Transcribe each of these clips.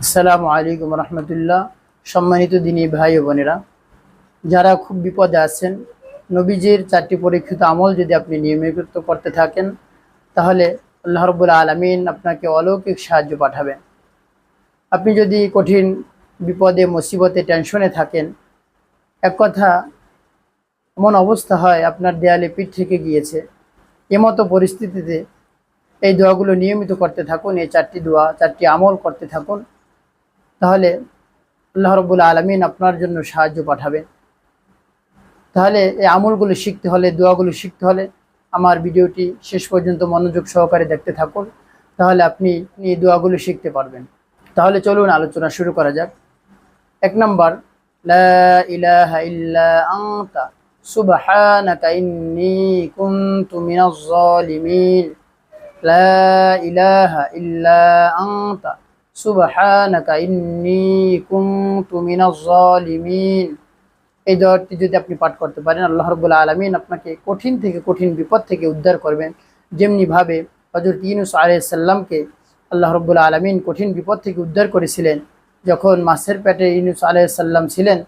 আসসালামু আলাইকুম রহমতুল্লাহ। সম্মানিত দিনী ভাই ও বোনেরা, যারা খুব বিপদে আছেন, নবীজির 4টি পরীক্ষিত আমল যদি আপনি নিয়মিত করতে থাকেন, তাহলে আল্লাহ রাব্বুল আলামিন আপনাকে অলৌকিক সাহায্য পাঠাবেন। আপনি যদি কঠিন বিপদে, মুসিবতে, টেনশনে থাকেন, এক কথা এমন অবস্থা হয় আপনার দেয়ালে পিঠ থেকে গিয়েছে, এমতো পরিস্থিতিতে এই দোয়াগুলো নিয়মিত করতে থাকুন। এই 4টি দোয়া, 4টি আমল করতে থাকুন, তাহলে আল্লাহ রাব্বুল আলামিন আপনার জন্য সাহায্য পাঠাবেন। তাহলে এই আমলগুলো শিখতে হলে, দোয়াগুলো শিখতে হলে আমার ভিডিওটি শেষ পর্যন্ত মনোযোগ সহকারে দেখতে থাকুন, তাহলে আপনি এই দোয়াগুলো শিখতে পারবেন। তাহলে চলুন আলোচনা শুরু করা যাক। 1 নম্বর, লা ইলাহা ইল্লা আনতা সুবহানাকা ইন্নী কুনতু মিনাজ জালিমিন। লা ইলাহা ইল্লা আনতা সুবহানাকা ইন্নী কুনতু মিনাজ জালিমিন। এই দোয়াটি যদি আপনি পাঠ করতে পারেন, আল্লাহ রাব্বুল আলামিন আপনাকে কঠিন থেকে কঠিন বিপদ থেকে উদ্ধার করবেন। যেমনিভাবে হযরত ইউনূস আলাইহিস সালামকে আল্লাহ রাব্বুল আলামিন কঠিন বিপদ থেকে উদ্ধার করেছিলেন। যখন মাছের পেটে ইউনূস আলাইহিস সালাম ছিলেন,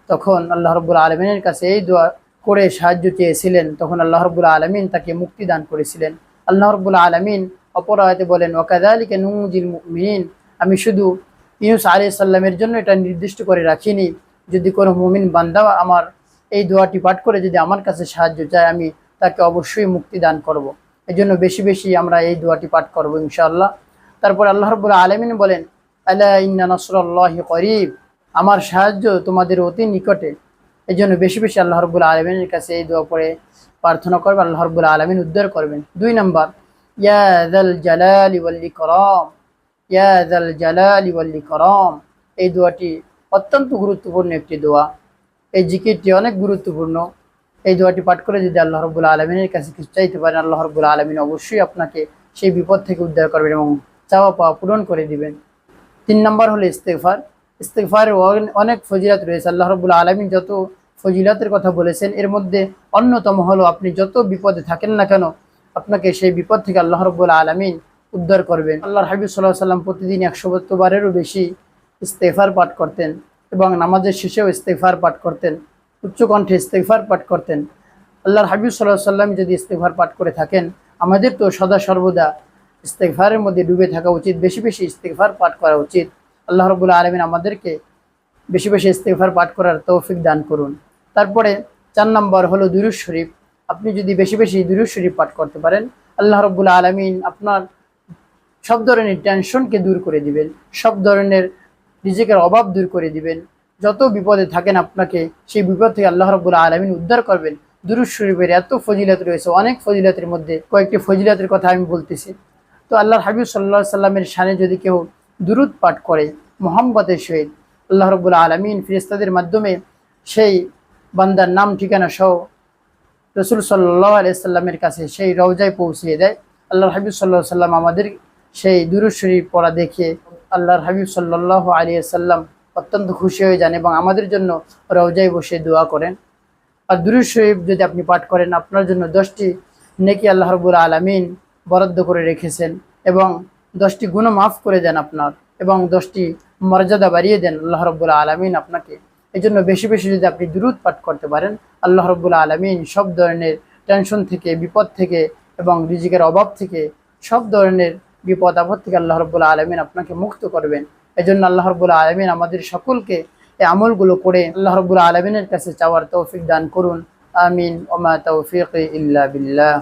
তখন আল্লাহ রাব্বুল আলামিনের কাছে এই দোয়া করে সাহায্য চেয়েছিলেন, তখন আল্লাহ রাব্বুল আলামিন তাকে মুক্তি দান করেছিলেন। আল্লাহ রাব্বুল আলামিন অপর আয়াতে বলেন, ওয়াকাযালিকা নুনজিল মুমিনিন, আমি শুধু ইউনূস আলাইহিস সালামের জন্য এটা নির্দিষ্ট করে রাখিনি, যদি কোনো মুমিন বান্দা আমার এই দোয়াটি পাঠ করে যদি আমার কাছে সাহায্য চায়, আমি তাকে অবশ্যই মুক্তি দান করব। এই জন্য বেশি বেশি আমরা এই দোয়াটি পাঠ করব ইনশাআল্লাহ। তারপর আল্লাহ রাব্বুল আলামিন বলেন, আলা ইন্না নাসরাল্লাহি করিব, আমার সাহায্য তোমাদের অতি নিকটে। এই জন্য বেশি বেশি আল্লাহ রাব্বুল আলামিনের কাছে এই দোয়া পড়ে প্রার্থনা করবে, আল্লাহ রাব্বুল আলামিন উদ্ধার করবেন। 2 নম্বর, ইয়া যাল জালালি ওয়াল ইকরাম, ইয়া যাল জালালি ওয়াল ইকরাম। এই দোয়াটি অত্যন্ত গুরুত্বপূর্ণ একটি দোয়া। এই জিকিরটি অনেক গুরুত্বপূর্ণ। এই দোয়াটি পাঠ করে যদি আল্লাহ রাব্বুল আলামিনের কাছে কিছু চাইতে পারেন, আল্লাহ রাব্বুল আলামিন অবশ্যই আপনাকে সেই বিপদ থেকে উদ্ধার করবেন এবং চাওয়া পাওয়া পূরণ করে দিবেন। 3 নম্বর হলো ইস্তেগফার। ইস্তেগফারের অনেক ফজিলত রয়েছে। আল্লাহ রাব্বুল আলামিন যত ফজিলতের কথা বলেছেন, এর মধ্যে অন্যতম হলো আপনি যত বিপদে থাকেন না কেন, আপনাকে সেই বিপদ থেকে আল্লাহ রাব্বুল আলামিন উদ্ধার করবেন। আল্লাহর হাবিব সাল্লাল্লাহু আলাইহি ওয়াসাল্লাম প্রতিদিন 172 বারেরও বেশি ইস্তেগফার পাঠ করতেন এবং নামাজের শেষেও ইস্তেগফার পাঠ করতেন, উচ্চ কণ্ঠে ইস্তেগফার পাঠ করতেন। আল্লাহর হাবিব সাল্লাল্লাহু আলাইহি ওয়াসাল্লাম যদি ইস্তেগফার পাঠ করে থাকেন, আমাদের তো সদা সর্বদা ইস্তেগফারের মধ্যে ডুবে থাকা উচিত, বেশি বেশি ইস্তেগফার পাঠ করা উচিত। আল্লাহ রাব্বুল আলামিন আমাদেরকে বেশি বেশি ইস্তেগফার পাঠ করার তৌফিক দান করুন। তারপরে 4 নম্বর হলো দুরূদ শরীফ। আপনি যদি বেশি বেশি দুরূদ শরীফ পাঠ করতে পারেন, আল্লাহ রাব্বুল আলামিন আপনার সব ধরনের টেনশনকে দূর করে দিবেন, সব ধরনের রিজিকের অভাব দূর করে দিবেন। যত বিপদে থাকেন, আপনাকে সেই বিপদ থেকে আল্লাহ রাব্বুল আলামিন উদ্ধার করবেন। দুরূদ শরীফের এত ফজিলত রয়েছে, অনেক ফজিলতের মধ্যে কয়েকটি ফজিলতের কথা আমি বলতেছি। তো আল্লাহর হাবিব সাল্লাল্লাহু আলাইহি সাল্লামের শানে যদি কেউ দুরূদ পাঠ করে মুহাম্মদের সহিত, আল্লাহ রাব্বুল আলামিন ফেরেশতাদের মাধ্যমে সেই বান্দার নাম ঠিকানা সহ রাসূল সাল্লাল্লাহু আলাইহি সাল্লামের কাছে সেই রওজায় পৌঁছিয়ে দেয়। আল্লাহর হাবিব সাল্লাল্লাহু আলাইহি সাল্লাম আমাদের সেই দুরূদ শরীফ পড়া দেখে আল্লাহর হাবিব সাল্লাল্লাহু আলাইহি সাল্লাম অত্যন্ত খুশি হয়ে যান এবং আমাদের জন্য রওজায় বসে দোয়া করেন। আর দুরূদ শরীফ যদি আপনি পাঠ করেন, আপনার জন্য 10টি নেকি আল্লাহ রাব্বুল আলামিন বরাদ্দ করে রেখেছেন এবং 10টি গুনাহ মাফ করে দেন আপনার, এবং 10টি মর্যাদা বাড়িয়ে দেন আল্লাহ রাব্বুল আলামিন আপনাকে। এই জন্য বেশি বেশি যদি আপনি দুরূদ পাঠ করতে পারেন, আল্লাহ রাব্বুল আলামিন সব ধরনের টেনশন থেকে, বিপদ থেকে এবং রিজিকের অভাব থেকে, সব ধরনের বিপদ আপদ থেকে আল্লাহ রাব্বুল আলামিন আপনাকে মুক্ত করবেন। এই জন্য আল্লাহ রাব্বুল আলামিন আমাদের সকলকে এই আমলগুলো করে আল্লাহ রাব্বুল আলামিনের কাছে চাওয়ার তৌফিক দান করুন। আমিন। ওয়া মা তাওফীকি ইল্লা বিল্লাহ।